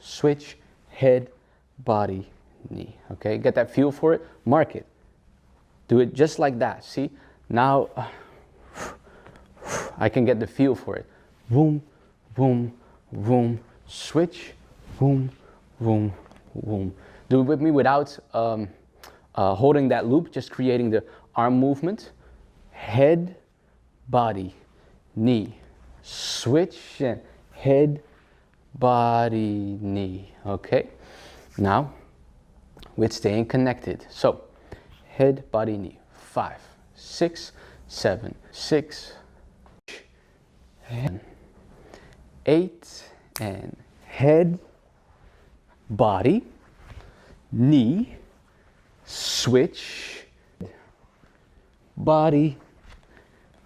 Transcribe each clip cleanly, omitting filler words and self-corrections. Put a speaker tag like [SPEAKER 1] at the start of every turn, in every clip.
[SPEAKER 1] switch, head, body, knee. Okay, get that feel for it, mark it. Do it just like that, see? Now, I can get the feel for it. Boom, boom, boom, switch, boom, boom, boom. Do it with me without holding that loop, just creating the arm movement. Head, body, knee, switch, and head, body, knee. Okay, now with staying connected. So head, body, knee. 5, 6, 7, 6, and 8, and head, body, knee, switch, body,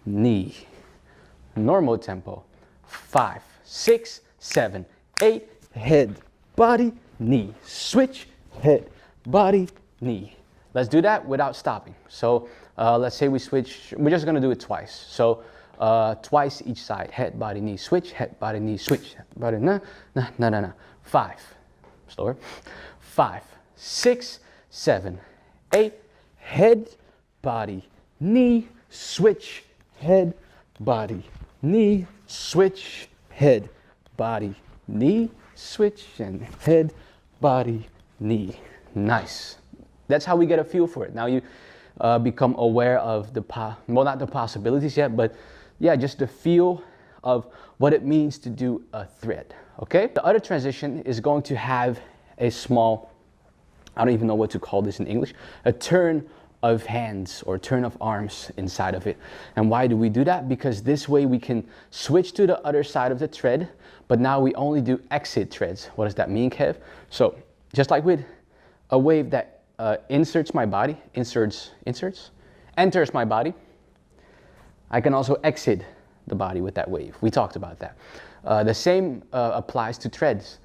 [SPEAKER 1] knee. Normal tempo. 5, 6, 7, 8, head, body, knee, switch, head, body, knee. Let's do that without stopping. So let's say we switch, we're just gonna do it twice. So twice each side, head, body, knee, switch, head, body, knee, switch, head, body, na, na, na, na, na. 5, slower. 5, 6, 7, 8, head, body, knee, switch, head, body, knee, switch, head, body, knee, switch, and head, body, knee. Nice. That's how we get a feel for it. Now you become aware of the, well, not the possibilities yet, but yeah, just the feel of what it means to do a thread, okay? The other transition is going to have a small, I don't even know what to call this in English, a turn of hands or turn of arms inside of it. And why do we do that? Because this way we can switch to the other side of the thread, but now we only do exit threads. What does that mean, Kev? So just like with a wave that inserts my body, enters my body, I can also exit the body with that wave. We talked about that. The same applies to threads.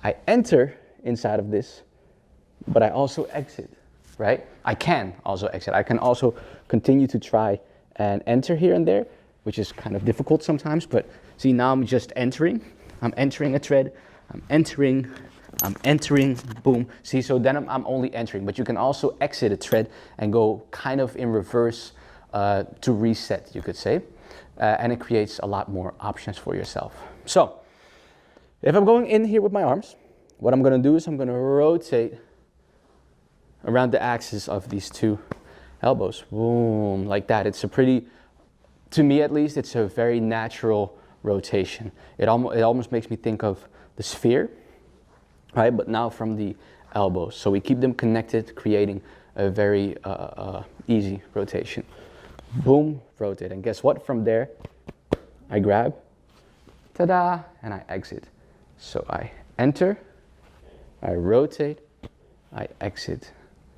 [SPEAKER 1] I enter inside of this, but I also exit, right? I can also exit. I can also continue to try and enter here and there, which is kind of difficult sometimes, but see, now I'm just entering. I'm entering a thread, I'm entering, boom. See, so then I'm only entering, but you can also exit a thread and go kind of in reverse to reset, you could say. And it creates a lot more options for yourself. So if I'm going in here with my arms, what I'm gonna do is I'm gonna rotate around the axis of these two elbows, boom, like that. It's a pretty, to me at least, it's a very natural rotation. It almost makes me think of the sphere, right? But now from the elbows. So we keep them connected, creating a very easy rotation. Boom, rotate. And guess what? From there, I grab, ta-da, and I exit. So I enter, I rotate, I exit.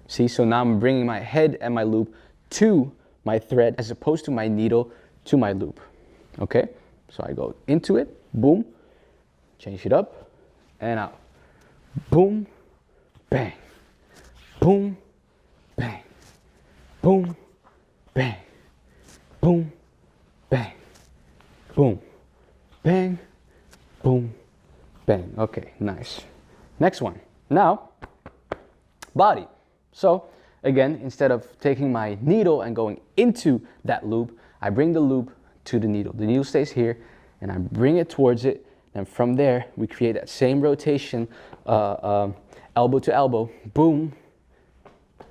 [SPEAKER 1] See, so now I'm bringing my head and my loop to my thread as opposed to my needle to my loop. Okay? So I go into it, boom, change it up, and out. Boom, bang, boom, bang, boom, bang, boom, bang, boom, bang, boom, bang. Okay, nice. Next one. Now, body. So again, instead of taking my needle and going into that loop, I bring the loop to the needle. The needle stays here and I bring it towards it. And from there, we create that same rotation, elbow to elbow, boom.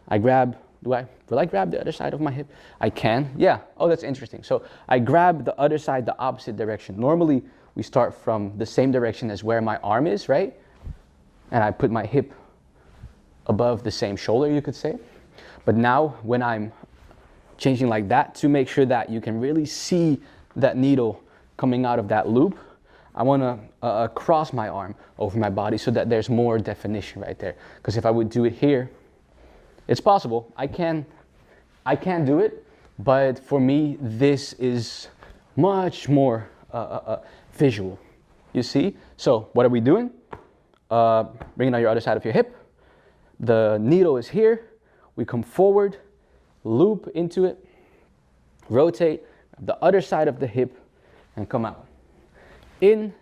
[SPEAKER 1] I grab, will I grab the other side of my hip? I can, yeah. Oh, that's interesting. So I grab the other side, the opposite direction. Normally, we start from the same direction as where my arm is, right? And I put my hip above the same shoulder, you could say. But now, when I'm changing like that, to make sure that you can really see that needle coming out of that loop, I want to cross my arm over my body so that there's more definition right there. Because if I would do it here, it's possible. I can do it, but for me, this is much more visual. You see? So what are we doing? Bringing out your other side of your hip. The needle is here. We come forward, loop into it, rotate the other side of the hip, and come out. In,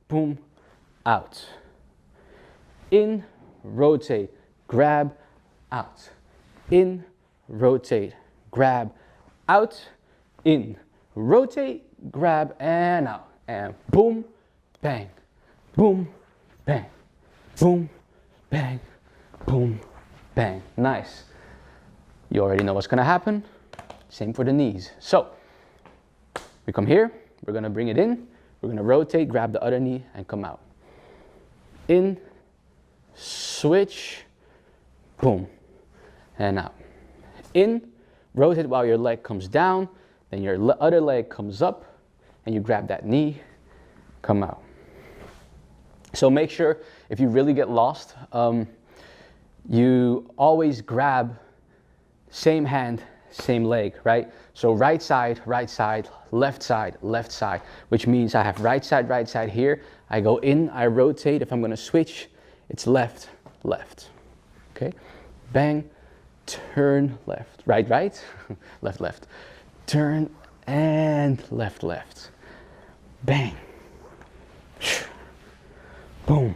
[SPEAKER 1] boom, out. in, rotate, grab, out, in, rotate, grab, out, in, rotate, grab, and out, and boom, bang, boom, bang, boom, bang, boom, bang. Nice. You already know what's gonna happen. Same for the knees. So we come here, we're gonna bring it in, we're gonna rotate, grab the other knee, and come out. In, switch, boom, and out. In, rotate while your leg comes down, then your other leg comes up, and you grab that knee, come out. So make sure, if you really get lost, you always grab same hand, same leg, right? So right side, left side, which means I have right side here. I go in, I rotate. If I'm gonna switch, it's left, left, okay? Bang, turn, left, right, left, left, turn, and left, left, bang, boom,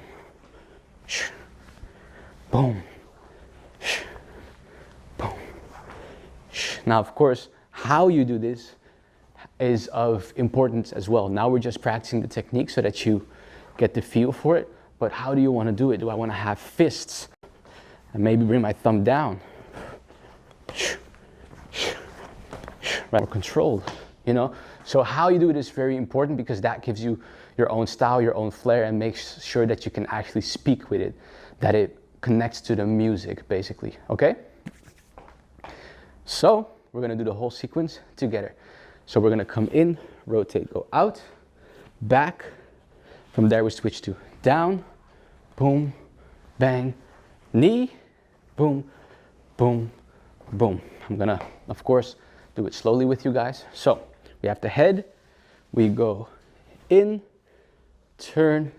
[SPEAKER 1] boom, boom. Now, of course, how you do this is of importance as well. Now we're just practicing the technique so that you get the feel for it, but how do you want to do it? Do I want to have fists and maybe bring my thumb down? Right, or controlled, you know? So how you do it is very important because that gives you your own style, your own flair, and makes sure that you can actually speak with it, that it connects to the music, basically, okay? So we're gonna do the whole sequence together. So we're gonna come in, rotate, go out, back. From there we switch to down, boom, bang, knee, boom, boom, boom. I'm gonna, of course, do it slowly with you guys. So we have the head, we go in, turn,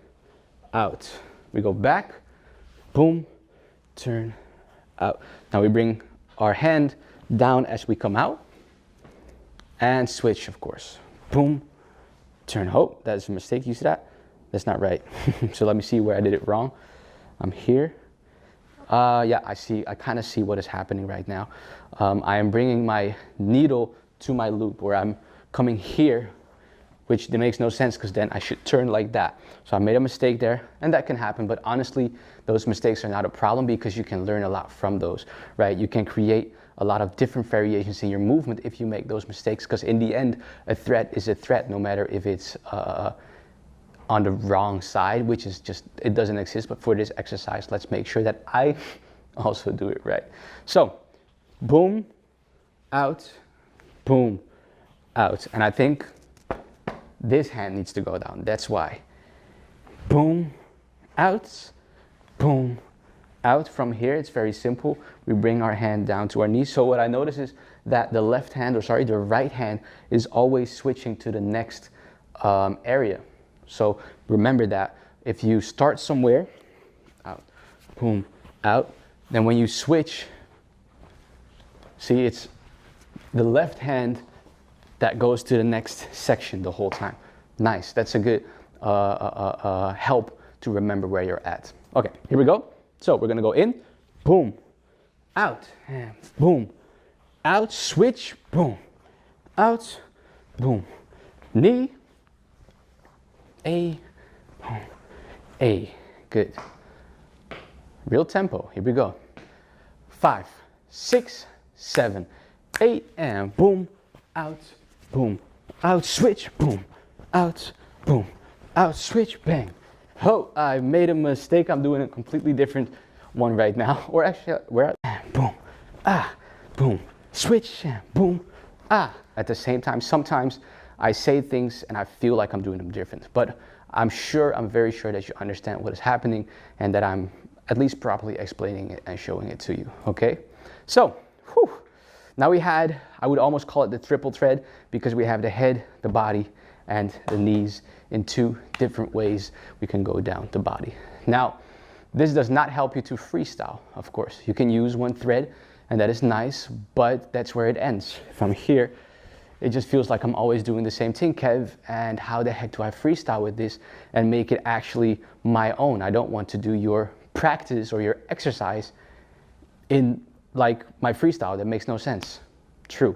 [SPEAKER 1] out. We go back, boom, turn, out. Now we bring our hand down as we come out and switch, of course. Boom, turn. Oh, that's a mistake. You see that? That's not right. So let me see where I did it wrong. I'm here. Yeah, I kind of see what is happening right now. I am bringing my needle to my loop where I'm coming here, which makes no sense because then I should turn like that. So I made a mistake there, and that can happen, but honestly, those mistakes are not a problem because you can learn a lot from those, right? You can create a lot of different variations in your movement if you make those mistakes, because in the end, a threat is a threat, no matter if it's on the wrong side, which is just, it doesn't exist. But for this exercise, let's make sure that I also do it right. So, boom, out, boom, out. And I think this hand needs to go down. That's why. Boom, out, boom, out. From here, it's very simple. We bring our hand down to our knee. So what I notice is that the left hand, or sorry, the right hand is always switching to the next area. So remember that if you start somewhere, out, boom, out, then when you switch, see, it's the left hand that goes to the next section the whole time. Nice, that's a good help to remember where you're at. Okay, here we go. So we're gonna go in, boom, out, and boom, out, switch, boom, out, boom, knee, A, boom, A, good. Real tempo, here we go. 5, 6, 7, 8, and boom, out, switch, boom, out, switch, bang. Oh, I made a mistake. I'm doing a completely different one right now. Or actually, where, boom, switch, boom, at the same time. Sometimes I say things and I feel like I'm doing them different, but I'm very sure that you understand what is happening and that I'm at least properly explaining it and showing it to you, okay? So, now we had, I would almost call it the triple thread, because we have the head, the body, and the knees in 2 different ways we can go down the body. Now, this does not help you to freestyle, of course. You can use 1 thread, and that is nice, but that's where it ends. If I'm here, it just feels like I'm always doing the same thing, Kev, and how the heck do I freestyle with this and make it actually my own? I don't want to do your practice or your exercise in like my freestyle. That makes no sense. True.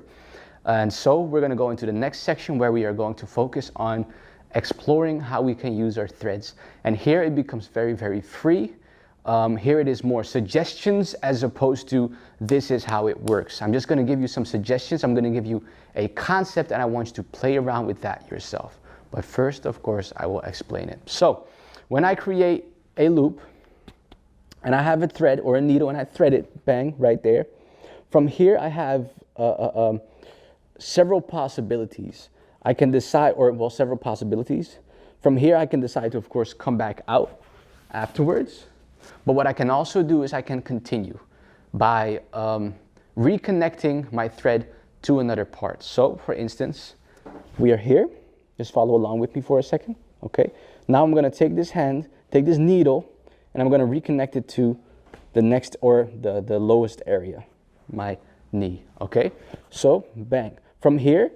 [SPEAKER 1] And so we're going to go into the next section where we are going to focus on exploring how we can use our threads. And here it becomes very, very free. Here it is more suggestions as opposed to this is how it works. I'm just going to give you some suggestions. I'm going to give you a concept and I want you to play around with that yourself. But first, of course, I will explain it. So when I create a loop and I have a thread or a needle and I thread it, bang, right there. From here I have several possibilities. I can decide, or well, several possibilities. From here I can decide to, of course, come back out afterwards. But what I can also do is I can continue by reconnecting my thread to another part. So for instance, we are here. Just follow along with me for a second. Okay. Now I'm going to take this hand, take this needle, and I'm going to reconnect it to the next or the lowest area, my knee. Okay. So bang. From here,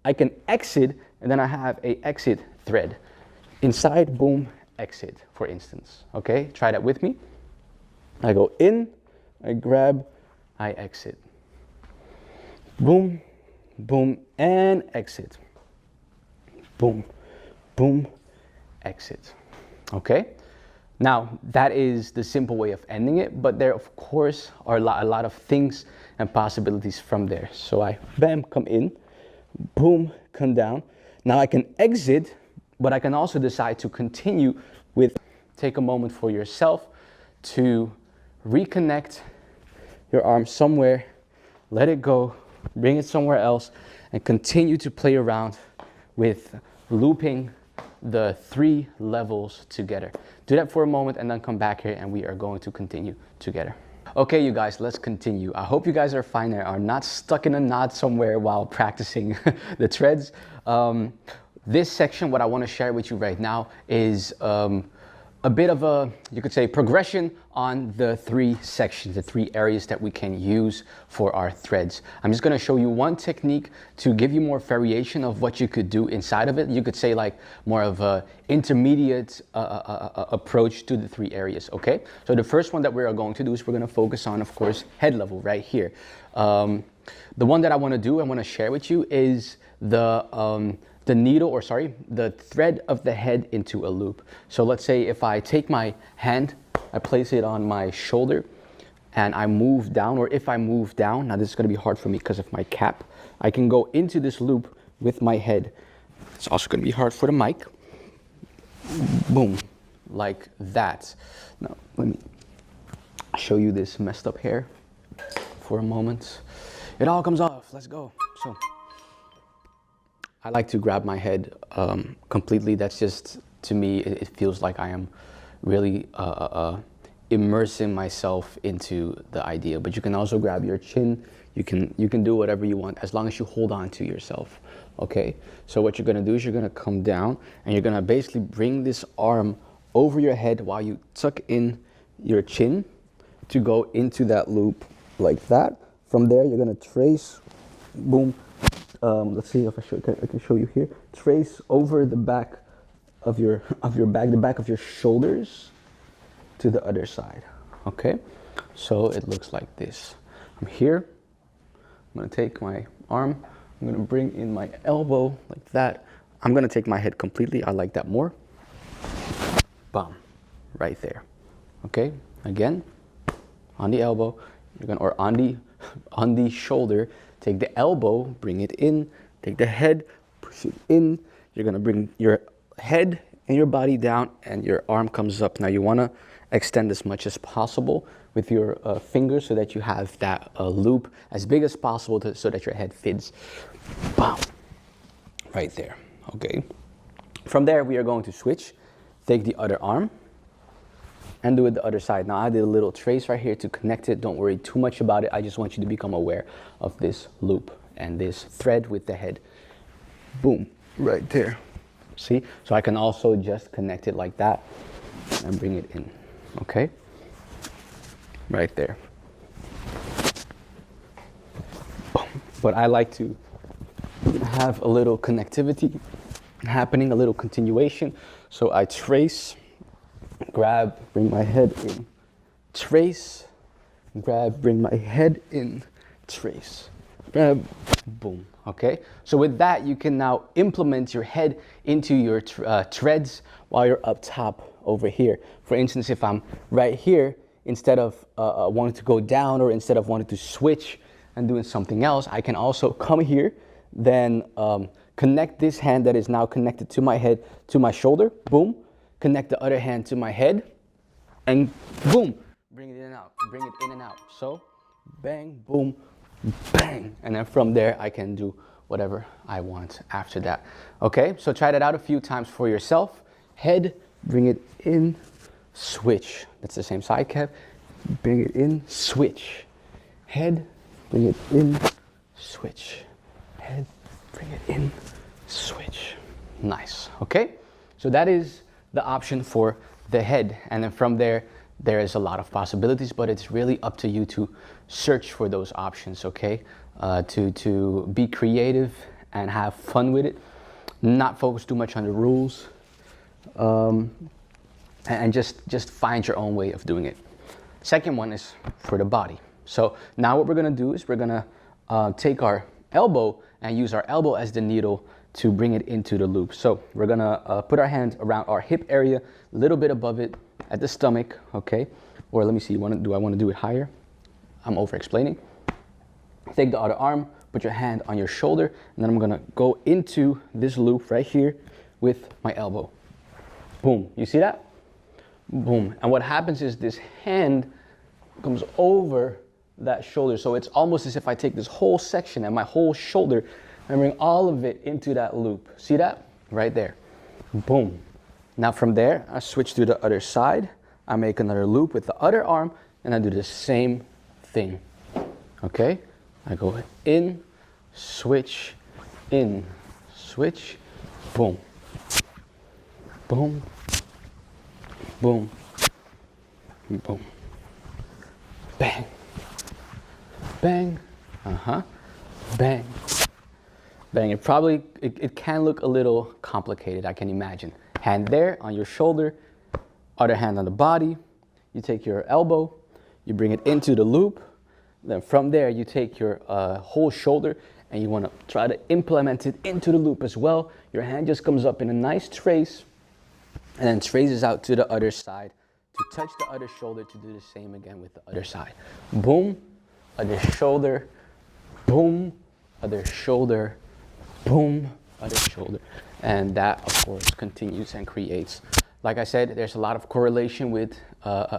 [SPEAKER 1] I can exit, and then I have a exit thread. Inside, boom, exit, for instance. Okay, try that with me. I go in, I grab, I exit. Boom, boom, and exit. Boom, boom, exit. Okay, now that is the simple way of ending it, but there of course are a lot of things and possibilities from there. So I, bam, come in, boom, come down. Now I can exit, but I can also decide to continue with, take a moment for yourself to reconnect your arm somewhere, let it go, bring it somewhere else, and continue to play around with looping the 3 levels together. Do that for a moment and then come back here and we are going to continue together. Okay, you guys, let's continue. I hope you guys are fine and are not stuck in a knot somewhere while practicing the threads. This section, what I want to share with you right now is a bit of a, you could say, progression on the 3 sections, the 3 areas that we can use for our threads. I'm just going to show you one technique to give you more variation of what you could do inside of it. You could say like more of a intermediate approach to the 3 areas, okay? So the first one that we are going to do is we're going to focus on, of course, head level right here. The one that I want to share with you is the needle, or sorry, the thread of the head into a loop. So let's say if I take my hand, I place it on my shoulder and I move down, or if I move down, now this is gonna be hard for me because of my cap, I can go into this loop with my head. It's also gonna be hard for the mic. Boom, like that. Now, let me show you this messed up hair for a moment. It all comes off, let's go. So, I like to grab my head completely. That's just, to me, it feels like I am really immersing myself into the idea. But you can also grab your chin. You can do whatever you want as long as you hold on to yourself. Okay. So what you're gonna do is you're gonna come down and you're gonna basically bring this arm over your head while you tuck in your chin to go into that loop like that. From there, you're gonna trace, boom. Let's see if I can show you here. Trace over the back of your back, the back of your shoulders to the other side. Okay, so it looks like this. I'm here. I'm gonna take my arm. I'm gonna bring in my elbow like that. I'm gonna take my head completely. I like that more. Bam, right there. Okay, again, on the elbow. You're gonna, or on the shoulder. Take the elbow, bring it in, take the head, push it in. You're gonna bring your head and your body down and your arm comes up. Now you wanna extend as much as possible with your fingers so that you have that loop as big as possible so that your head fits. Bam, right there, okay? From there, we are going to switch. Take the other arm and do it the other side. Now I did a little trace right here to connect it. Don't worry too much about it. I just want you to become aware of this loop and this thread with the head. Boom, right there. See? So I can also just connect it like that and bring it in, okay? Right there. Boom. But I like to have a little connectivity happening, a little continuation. So I trace, grab, bring my head in trace, grab, bring my head in, trace, grab, boom. Okay, so with that, you can now implement your head into your treads while you're up top over here. For instance, if I'm right here, instead of wanting to go down, or instead of wanting to switch and doing something else, I can also come here, then connect this hand that is now connected to my head to my shoulder, boom, connect the other hand to my head, and boom, bring it in and out, bring it in and out. So bang, boom, bang, and then from there I can do whatever I want after that. Okay, so try that out a few times for yourself. Head, bring it in, switch. That's the same side, Kev. Bring it in, switch. Head, bring it in, switch. Head, bring it in, switch. Nice. Okay, so that is the option for the head, and then from there is a lot of possibilities, but it's really up to you to search for those options. Okay, to be creative and have fun with it, not focus too much on the rules, and just find your own way of doing it. Second one is for the body. So now what we're gonna do is we're gonna take our elbow and use our elbow as the needle to bring it into the loop. So we're gonna put our hand around our hip area, a little bit above it at the stomach, okay? Or let me see, do I wanna do it higher? I'm over explaining. Take the other arm, put your hand on your shoulder, and then I'm gonna go into this loop right here with my elbow. Boom, you see that? Boom, and what happens is this hand comes over that shoulder. So it's almost as if I take this whole section and my whole shoulder and bring all of it into that loop. See that? Right there. Boom. Now from there, I switch to the other side. I make another loop with the other arm, and I do the same thing. Okay? I go in, switch, boom. Boom. Boom. Boom. Bang. Bang. Bang. Bang. It can look a little complicated, I can imagine. Hand there on your shoulder, other hand on the body. You take your elbow, you bring it into the loop. Then from there, you take your whole shoulder and you want to try to implement it into the loop as well. Your hand just comes up in a nice trace and then traces out to the other side to touch the other shoulder, to do the same again with the other side. Boom, other shoulder, boom, other shoulder, boom, other shoulder. And that, of course, continues and creates. Like I said, there's a lot of correlation with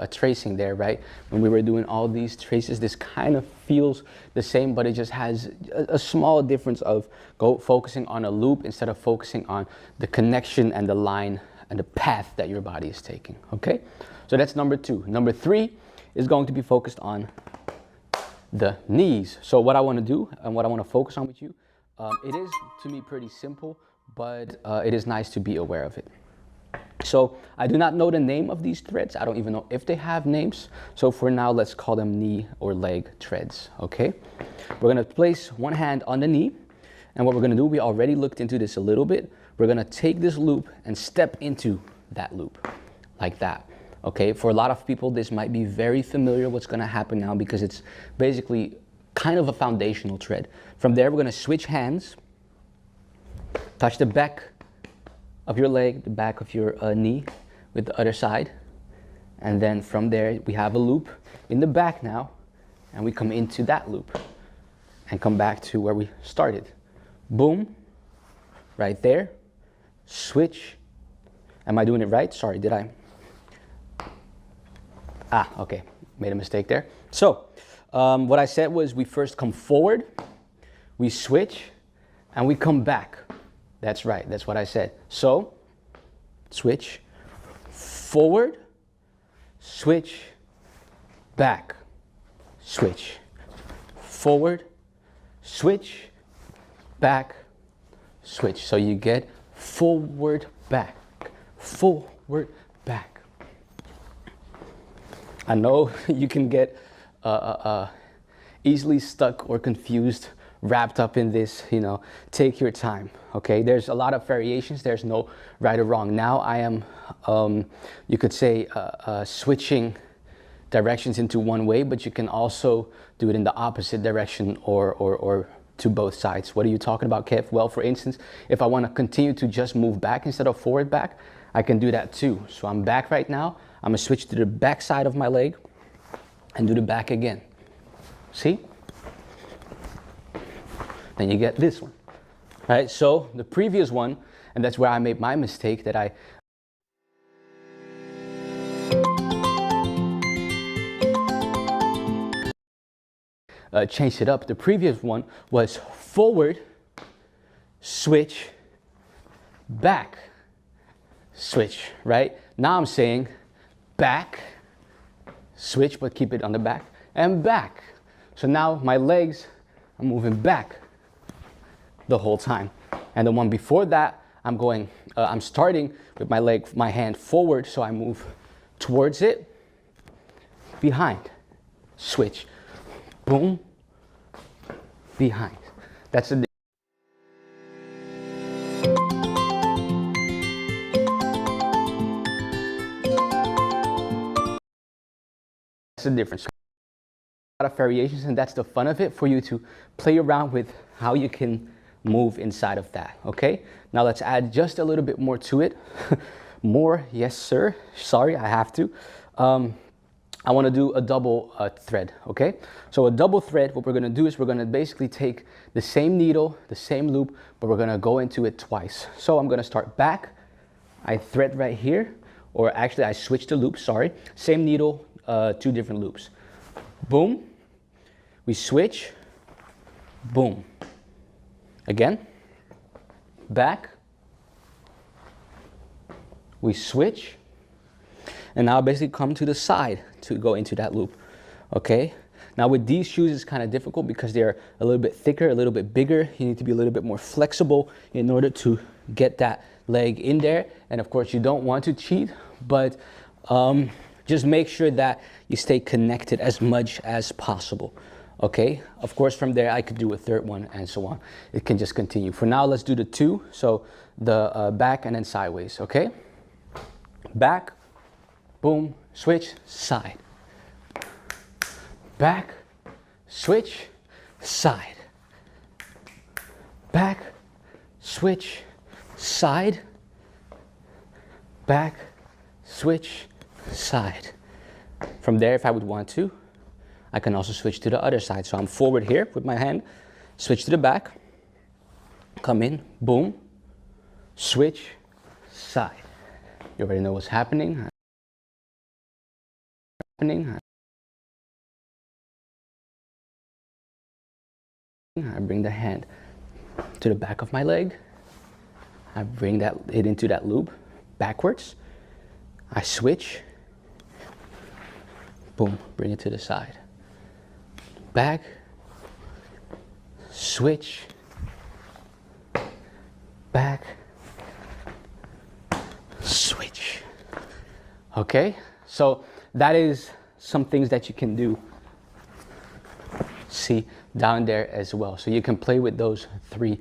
[SPEAKER 1] tracing there, right? When we were doing all these traces, this kind of feels the same, but it just has a small difference of focusing on a loop instead of focusing on the connection and the line and the path that your body is taking, okay? So that's number 2. Number 3 is going to be focused on the knees. So what I want to do and what I want to focus on with you, it is, to me, pretty simple, but it is nice to be aware of it. So I do not know the name of these threads. I don't even know if they have names. So for now, let's call them knee or leg threads, okay? We're gonna place one hand on the knee. And what we're gonna do, we already looked into this a little bit. We're gonna take this loop and step into that loop, like that, okay? For a lot of people, this might be very familiar what's gonna happen now, because it's basically kind of a foundational thread. From there, we're gonna switch hands, touch the back of your leg, the back of your knee with the other side. And then from there, we have a loop in the back now, and we come into that loop and come back to where we started. Boom, right there, switch. Am I doing it right? Sorry, did I? Okay, made a mistake there. So, what I said was we first come forward, we switch, and we come back. That's right, that's what I said. So, switch, forward, switch, back, switch, forward, switch, back, switch. So you get forward, back, forward, back. I know you can get easily stuck or confused, wrapped up in this, take your time, okay? There's a lot of variations. There's no right or wrong. Now I am, you could say, switching directions into one way, but you can also do it in the opposite direction or to both sides. What are you talking about, Kev? Well, for instance, if I want to continue to just move back instead of forward back, I can do that too. So I'm back right now. I'm gonna switch to the back side of my leg and do the back again. See? Then you get this one. All right, so the previous one, and that's where I made my mistake, that I changed it up. The previous one was forward, switch, back, switch, right? Now I'm saying back, switch, but keep it on the back, and back. So now my legs are moving back the whole time. And the one before that, I'm starting with my hand forward, so I move towards it, behind, switch, boom, behind. That's the difference. A lot of variations, and that's the fun of it, for you to play around with how you can move inside of that. Okay, now let's add just a little bit more to it. More, yes sir, sorry, I have to. I want to do a double thread. Okay, so a double thread, what we're going to do is we're going to basically take the same needle, the same loop, but we're going to go into it twice. So I'm going to start back, I thread right here, or actually I switch the loop, sorry, same needle, 2 different loops. Boom, we switch, boom, again, back, we switch, and now basically come to the side to go into that loop. Okay, now with these shoes it's kind of difficult because they're a little bit thicker, a little bit bigger. You need to be a little bit more flexible in order to get that leg in there. And of course you don't want to cheat, but just make sure that you stay connected as much as possible. Okay, of course from there I could do a third one and so on. It can just continue. For now, let's do the 2. So the back and then sideways. Okay, back, boom, switch, side, back, switch, side, back, switch, side, back, switch, side. From there, if I would want to, I can also switch to the other side. So I'm forward here with my hand, switch to the back, come in, boom, switch, side. You already know what's happening. I bring the hand to the back of my leg. I bring it into that loop backwards. I switch. Boom, bring it to the side. Back, switch, back, switch. Okay, so that is some things that you can do, see, down there as well. So you can play with those 3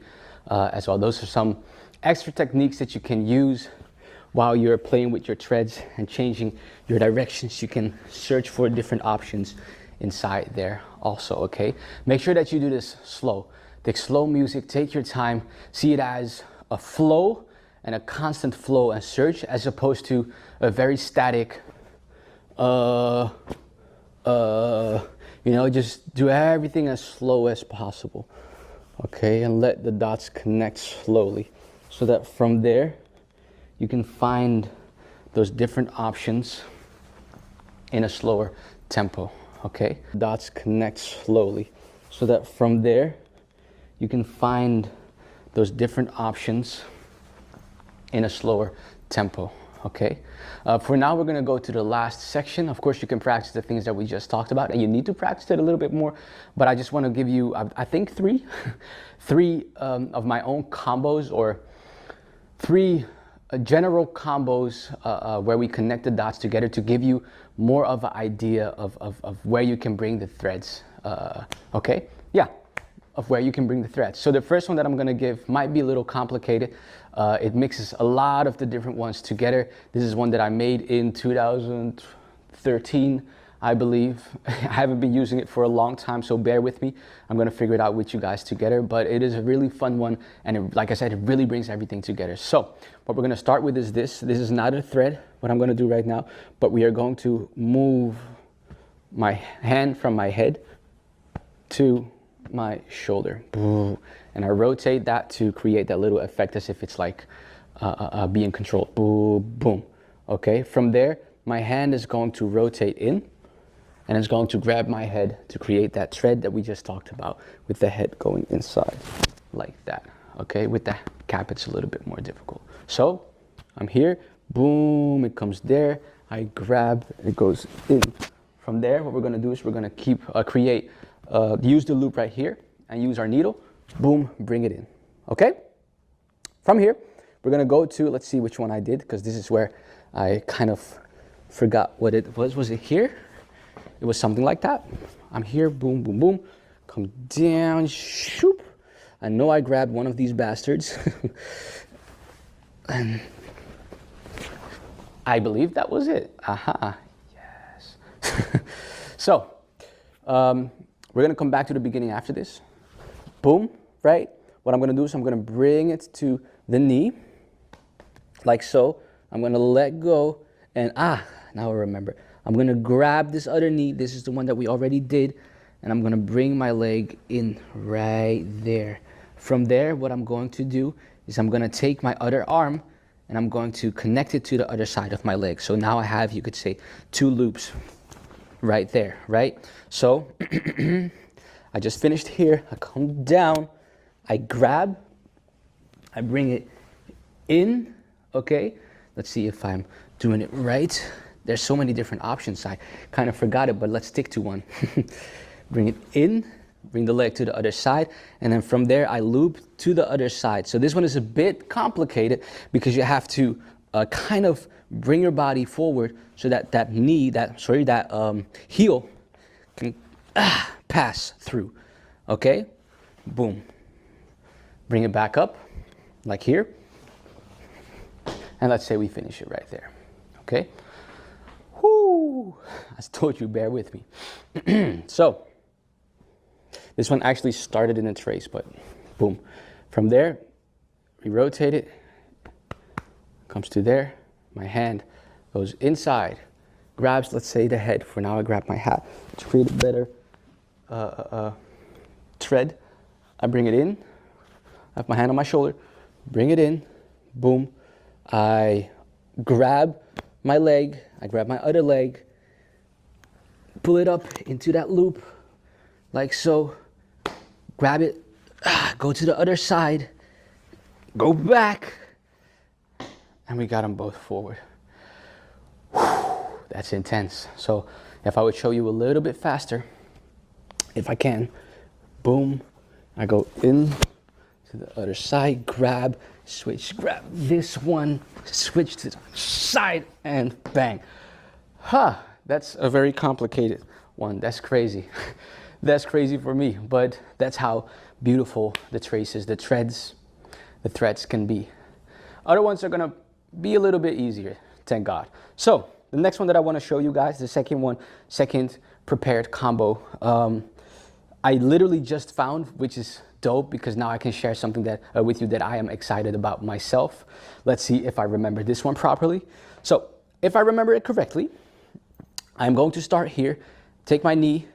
[SPEAKER 1] as well. Those are some extra techniques that you can use while you're playing with your threads and changing your directions. You can search for different options inside there also. Okay, make sure that you do this slow. Take slow music, take your time, see it as a flow and a constant flow and search, as opposed to a very static you know, just do everything as slow as possible. Okay, and let the dots connect slowly, so that from there you can find those different options in a slower tempo. Okay, dots connect slowly, so that from there you can find those different options in a slower tempo. Okay, for now we're going to go to the last section. Of course you can practice the things that we just talked about, and you need to practice it a little bit more, but I just want to give you I think three of my own combos, or 3 general combos where we connect the dots together to give you more of an idea of where you can bring the threads. Okay, yeah, of where you can bring the threads. So the first one that I'm going to give might be a little complicated. It mixes a lot of the different ones together. This is one that I made in 2013. I believe. I haven't been using it for a long time, so bear with me. I'm gonna figure it out with you guys together, but it is a really fun one, and it, like I said, it really brings everything together. So what we're gonna start with is this. This is not a thread, what I'm gonna do right now, but we are going to move my hand from my head to my shoulder. And I rotate that to create that little effect as if it's like being controlled. Boom, boom. Okay, from there, my hand is going to rotate in, and it's going to grab my head to create that thread that we just talked about, with the head going inside like that. Okay, with the cap it's a little bit more difficult. So I'm here, boom, it comes there, I grab, it goes in. From there, what we're gonna do is we're gonna use the loop right here and use our needle, boom, bring it in. Okay, from here we're gonna go to, let's see which one I did, because this is where I kind of forgot what it was it here? It was something like that. I'm here, boom, boom, boom, come down, shoop. I know I grabbed one of these bastards. And I believe that was it. Aha, yes. So, we're gonna come back to the beginning after this. Boom, right? What I'm gonna do is I'm gonna bring it to the knee, like so. I'm gonna let go, and now I remember. I'm gonna grab this other knee, this is the one that we already did, and I'm gonna bring my leg in right there. From there, what I'm going to do is I'm gonna take my other arm and I'm going to connect it to the other side of my leg. So now I have, you could say, 2 loops right there, right? So I just finished here, I come down, I grab, I bring it in, okay? Let's see if I'm doing it right. There's so many different options, I kind of forgot it, but let's stick to one. Bring it in, bring the leg to the other side, and then from there I loop to the other side. So this one is a bit complicated because you have to kind of bring your body forward so that that heel can pass through, okay? Boom. Bring it back up, like here. And let's say we finish it right there, okay? Whoo! I told you, bear with me. So, this one actually started in a trace, but boom. From there, we rotate it, comes to there, my hand goes inside, grabs, let's say, the head. For now, I grab my hat to create a better thread. I bring it in, I have my hand on my shoulder, bring it in, boom. I grab my leg, I grab my other leg, pull it up into that loop, like so, grab it, go to the other side, go back, and we got them both forward. Whew, that's intense. So if I would show you a little bit faster, if I can, boom, I go in to the other side, grab, switch, grab this one, switch to the side, and bang. That's a very complicated one. That's crazy. That's crazy for me, but that's how beautiful the traces, the threads can be. Other ones are gonna be a little bit easier, thank God. So the next one that I wanna show you guys, the second prepared combo, I literally just found, which is dope because now I can share something that with you that I am excited about myself. Let's see if I remember this one properly. So if I remember it correctly, I'm going to start here, take my knee,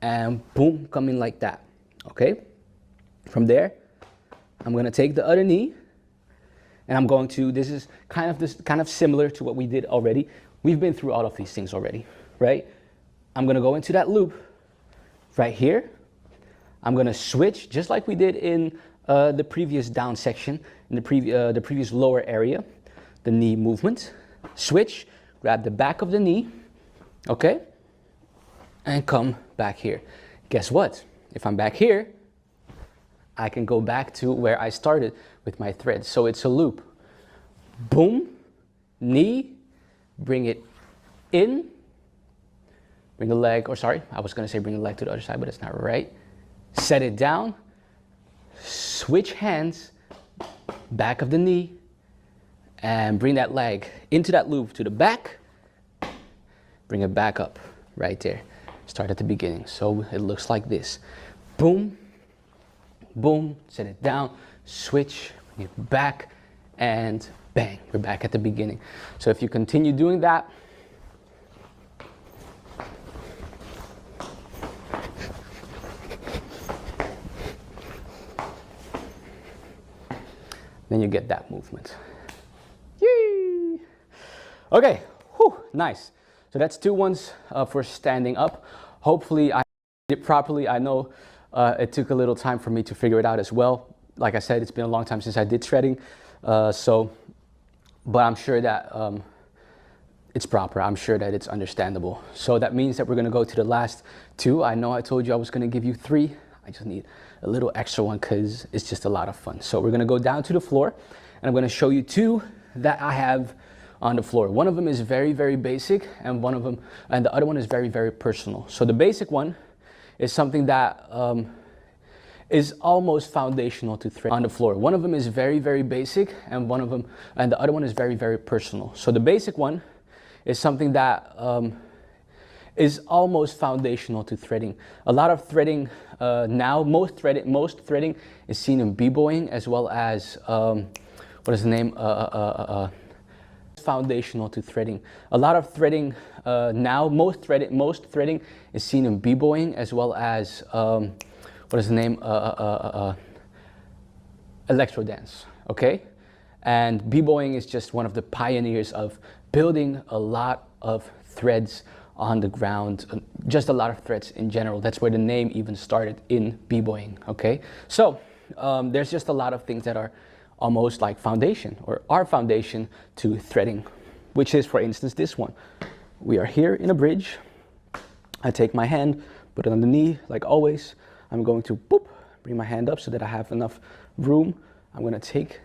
[SPEAKER 1] and boom, come in like that, okay? From there, I'm gonna take the other knee, and I'm going to, this is kind of similar to what we did already. We've been through all of these things already, right? I'm gonna go into that loop right here. I'm gonna switch, just like we did in the previous down section, in the previous lower area, the knee movement. Switch, grab the back of the knee, okay? And come back here. Guess what? If I'm back here, I can go back to where I started with my thread. So it's a loop. Boom, knee, bring it in, bring the leg, or sorry, I was gonna say bring the leg to the other side, but it's not right. Set it down, switch hands, back of the knee, and bring that leg into that loop to the back, bring it back up. right there. Start at the beginning. So it looks like this. Boom, boom, set it down, switch, bring it back, and bang, we're back at the beginning. So if you continue doing that, then you get that movement. Yay! Okay, whew, nice. So that's 2 ones for standing up. Hopefully I did it properly. I know it took a little time for me to figure it out as well. Like I said, it's been a long time since I did shredding. But I'm sure that it's proper. I'm sure that it's understandable. So that means that we're gonna go to the last 2. I know I told you I was gonna give you 3. I just need a little extra one because it's just a lot of fun. So we're gonna go down to the floor and I'm gonna show you 2 that I have on the floor. One of them is very, very basic and the other one is very, very personal. So the basic one is something that is almost foundational to thread on the floor. One of them is very, very basic and the other one is very, very personal. So the basic one is something that is almost foundational to threading. A lot of threading now, most threading is seen in b-boying as well as, what is the name? Foundational to threading. A lot of threading now, most threading is seen in b-boying as well as, what is the name? Electro dance, okay? And b-boying is just one of the pioneers of building a lot of threads on the ground, just a lot of threads in general. That's where the name even started, in b-boying, okay? So there's just a lot of things that are almost like foundation, or our foundation to threading, which is, for instance, this one. We are here in a bridge. I take my hand, put it on the knee, like always. I'm going to boop, bring my hand up so that I have enough room. I'm gonna take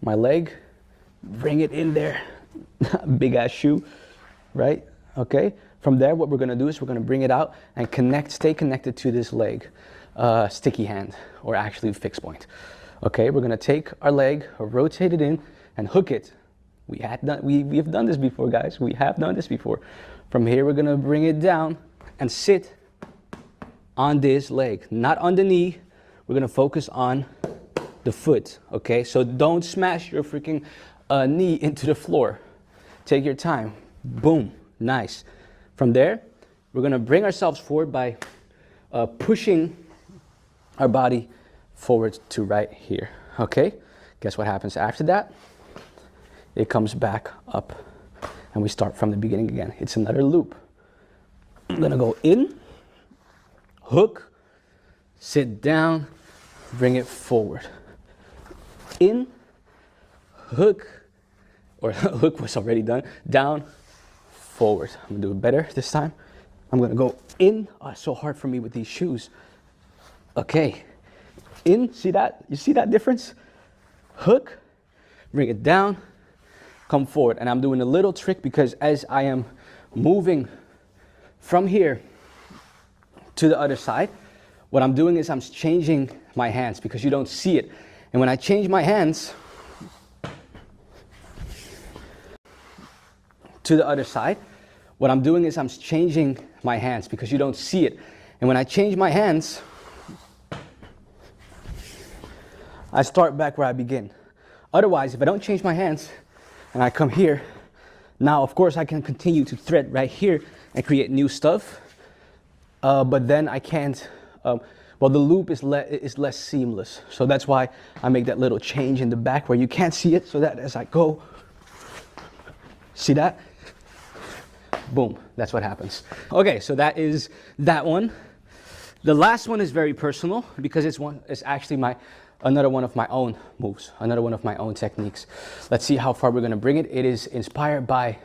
[SPEAKER 1] my leg, bring it in there, big ass shoe, right? Okay, from there what we're gonna do is we're gonna bring it out and stay connected to this leg, sticky hand, or actually fixed point. Okay, we're gonna take our leg, rotate it in, and hook it. We have done this before, guys. We have done this before. From here, we're gonna bring it down and sit on this leg, not on the knee. We're gonna focus on the foot, okay? So don't smash your freaking knee into the floor. Take your time. Boom, nice. From there, we're gonna bring ourselves forward by pushing our body forward to right here, okay? Guess what happens after that? It comes back up and we start from the beginning again. It's another loop. I'm gonna go in, hook, sit down, bring it forward. In, hook, or hook was already done, down, forward. I'm gonna do it better this time. I'm gonna go in. Oh, it's so hard for me with these shoes. Okay. In, see that? You see that difference? Hook, bring it down, come forward. And I'm doing a little trick because as I am moving from here to the other side, what I'm doing is I'm changing my hands because you don't see it. And when I change my hands to the other side, what I'm doing is I'm changing my hands because you don't see it. And when I change my hands, I start back where I begin. Otherwise, if I don't change my hands and I come here, now of course I can continue to thread right here and create new stuff, but then I can't, well, the loop is less seamless. So that's why I make that little change in the back where you can't see it, so that as I go, see that? Boom, that's what happens. Okay, so that is that one. The last one is very personal because it's actually another one of my own moves, another one of my own techniques. Let's see how far we're gonna bring it. It is inspired by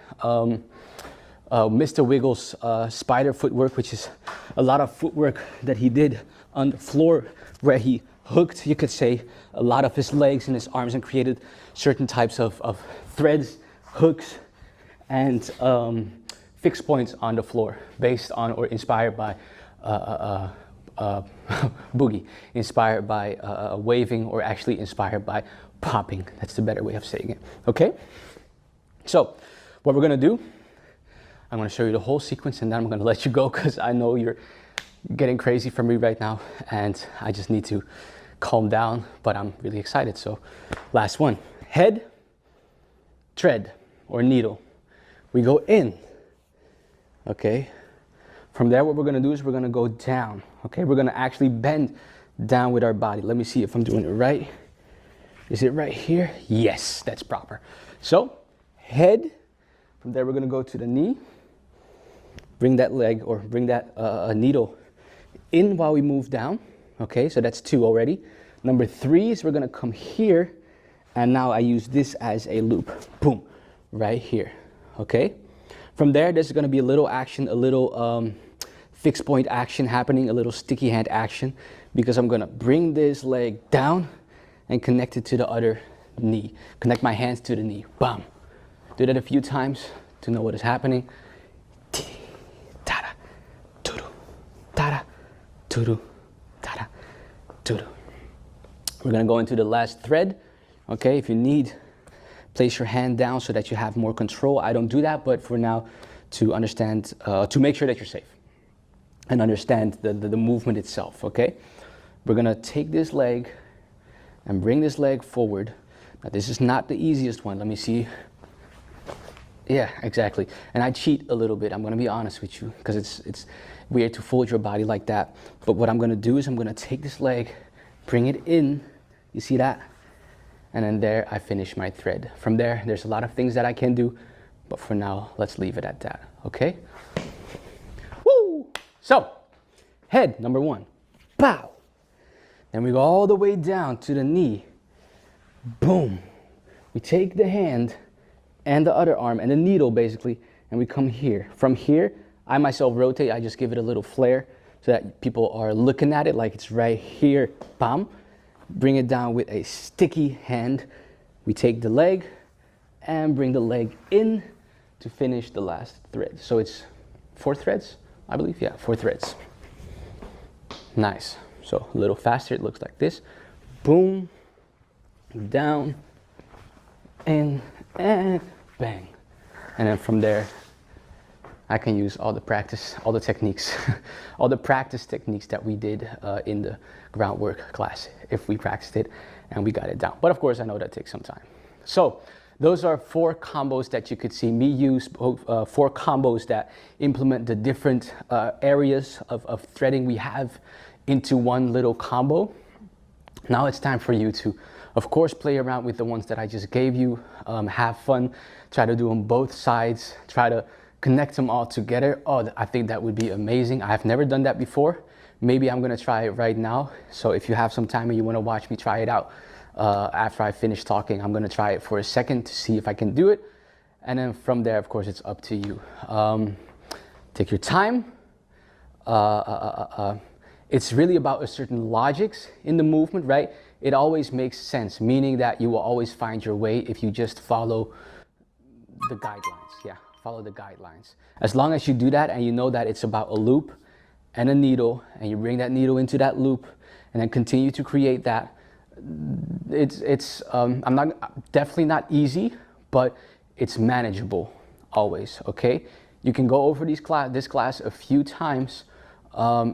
[SPEAKER 1] Mr. Wiggles' spider footwork, which is a lot of footwork that he did on the floor where he hooked, you could say, a lot of his legs and his arms and created certain types of threads, hooks, and fixed points on the floor based on or inspired by boogie, inspired by waving, or actually inspired by popping. That's the better way of saying it, okay? So what we're gonna do, I'm gonna show you the whole sequence and then I'm gonna let you go because I know you're getting crazy for me right now and I just need to calm down, but I'm really excited. So last one, head, thread or needle. We go in, okay? From there, what we're gonna do is we're gonna go down, okay? We're gonna actually bend down with our body. Let me see if I'm doing it right. Is it right here? Yes, that's proper. So head, from there we're gonna go to the knee, bring that leg or bring that needle in while we move down, okay? So that's 2 already. Number 3 is we're gonna come here, and now I use this as a loop, boom, right here, okay? From there, there's gonna be a little action, a little fixed point action happening, a little sticky hand action, because I'm gonna bring this leg down and connect it to the other knee. Connect my hands to the knee, bam. Do that a few times to know what is happening. Tada, tudu, tada, tudu, tada, tudu. We're gonna go into the last thread, okay? If you need, place your hand down so that you have more control. I don't do that, but for now, to understand, to make sure that you're safe and understand the movement itself, okay? We're gonna take this leg and bring this leg forward. Now this is not the easiest one. Let me see. Yeah, exactly. And I cheat a little bit, I'm gonna be honest with you, because it's weird to fold your body like that. But what I'm gonna do is I'm gonna take this leg, bring it in, you see that? And then there I finish my thread. From there, there's a lot of things that I can do, but for now, let's leave it at that, okay? Woo! So, head, number 1, pow. Then we go all the way down to the knee, boom. We take the hand and the other arm and the needle basically, and we come here. From here, I myself rotate, I just give it a little flare so that people are looking at it like it's right here, bam. Bring it down with a sticky hand. We take the leg and bring the leg in to finish the last thread. So it's 4 threads, I believe, yeah, 4 threads. Nice. So a little faster, it looks like this. Boom, down, in, and bang. And then from there, I can use all the practice, all the techniques, all the practice techniques that we did in the groundwork class, if we practiced it and we got it down. But of course, I know that takes some time. So those are 4 combos that you could see me use, 4 combos that implement the different areas of threading we have into one little combo. Now it's time for you to, of course, play around with the ones that I just gave you, have fun, try to do them both sides, try to connect them all together. Oh, I think that would be amazing. I've never done that before. Maybe I'm gonna try it right now. So if you have some time and you wanna watch me try it out, after I finish talking, I'm gonna try it for a second to see if I can do it. And then from there, of course, it's up to you. Take your time. It's really about a certain logics in the movement, right? It always makes sense, meaning that you will always find your way if you just follow the guidelines. Yeah, follow the guidelines. As long as you do that and you know that it's about a loop and a needle, and you bring that needle into that loop and then continue to create that, definitely not easy, but it's manageable always, okay? You can go over this class a few times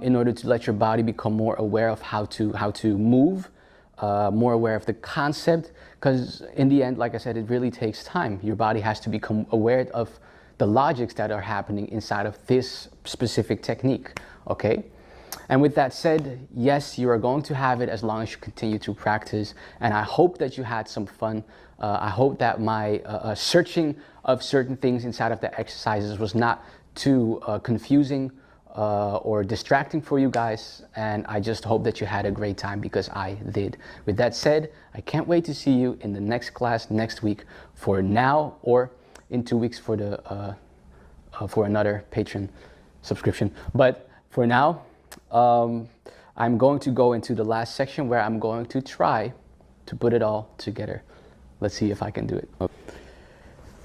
[SPEAKER 1] in order to let your body become more aware of how to move, more aware of the concept, because in the end, like I said, it really takes time. Your body has to become aware of the logics that are happening inside of this specific technique, okay? And with that said, yes, you are going to have it as long as you continue to practice, and I hope that you had some fun. I hope that my searching of certain things inside of the exercises was not too confusing or distracting for you guys, and I just hope that you had a great time, because I did. With that said, I can't wait to see you in the next class next week for now, or in 2 weeks for the for another Patreon subscription. But for now, I'm going to go into the last section where I'm going to try to put it all together. Let's see if I can do it.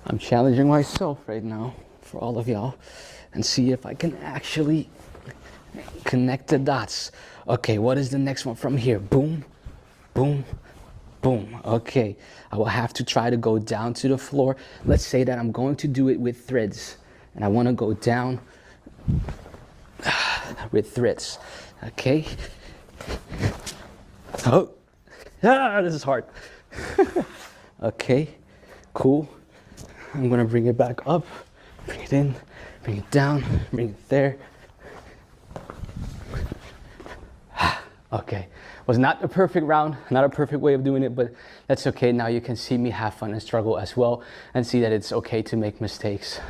[SPEAKER 1] I'm challenging myself right now for all of y'all and see if I can actually connect the dots. Okay, what is the next one from here? Boom, boom, boom. Okay, I will have to try to go down to the floor. Let's say that I'm going to do it with threads, and I want to go down with threads. Okay. Oh, this is hard. Okay, cool. I'm gonna bring it back up, bring it in, bring it down, bring it there. Okay, was not a perfect round, not a perfect way of doing it, but that's okay. Now you can see me have fun and struggle as well, and see that it's okay to make mistakes.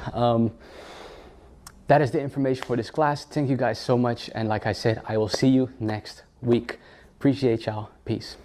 [SPEAKER 1] That is the information for this class. Thank you guys so much, and like I said, I will see you next week. Appreciate y'all. Peace.